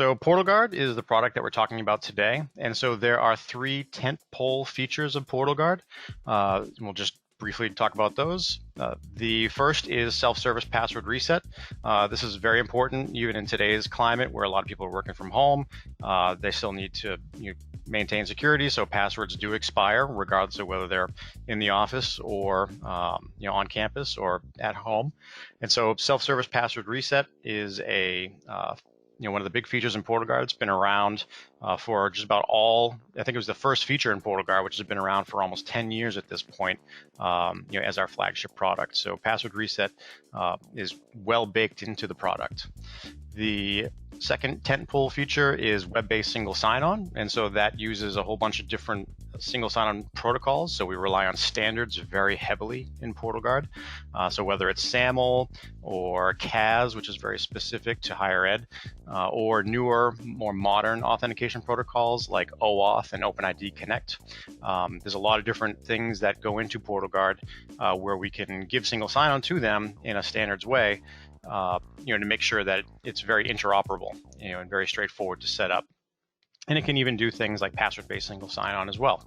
So PortalGuard is the product that we're talking about today. And so there are three tentpole features of PortalGuard. We'll just briefly talk about those. The first is self-service password reset. This is very important even in today's climate where a lot of people are working from home. They still need to maintain security, so passwords do expire regardless of whether they're in the office or on campus or at home. And so self-service password reset is one of the big features in PortalGuard. It's been around for just about I think it was the first feature in PortalGuard, which has been around for almost 10 years at this point, as our flagship product. So password reset is well baked into the product. The second tentpole feature is web-based single sign-on, and so that uses a whole bunch of different single sign-on protocols. So we rely on standards very heavily in PortalGuard. So whether it's SAML or CAS, which is very specific to higher ed, or newer, more modern authentication protocols like OAuth and OpenID Connect. There's a lot of different things that go into PortalGuard where we can give single sign-on to them in a standards way, to make sure that it's very interoperable, and very straightforward to set up. And it can even do things like password-based single sign-on as well.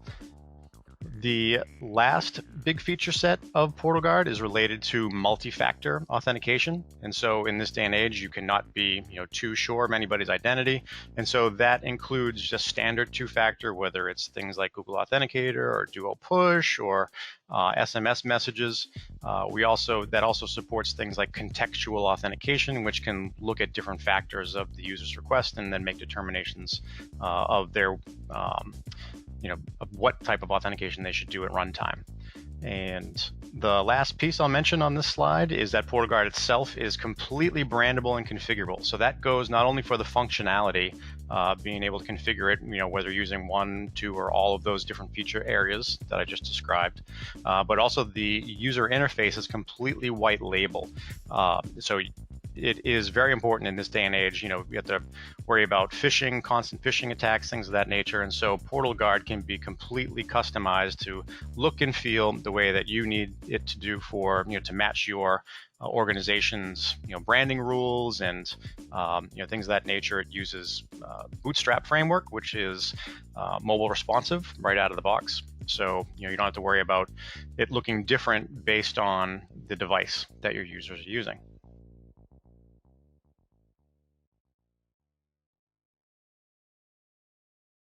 The last big feature set of PortalGuard is related to multi-factor authentication. And so in this day and age, you cannot be too sure of anybody's identity. And so that includes just standard two-factor, whether it's things like Google Authenticator or Duo Push or SMS messages. That also supports things like contextual authentication, which can look at different factors of the user's request and then make determinations of their of what type of authentication they should do at runtime. And the last piece I'll mention on this slide is that PortalGuard itself is completely brandable and configurable. So that goes not only for the functionality, being able to configure it, whether using one, two, or all of those different feature areas that I just described, but also the user interface is completely white label. So it is very important in this day and age. We have to worry about phishing, constant phishing attacks, things of that nature. And so PortalGuard can be completely customized to look and feel the way that you need it to do for, to match your organization's, branding rules and, things of that nature. It uses Bootstrap framework, which is mobile responsive right out of the box. So, you don't have to worry about it looking different based on the device that your users are using.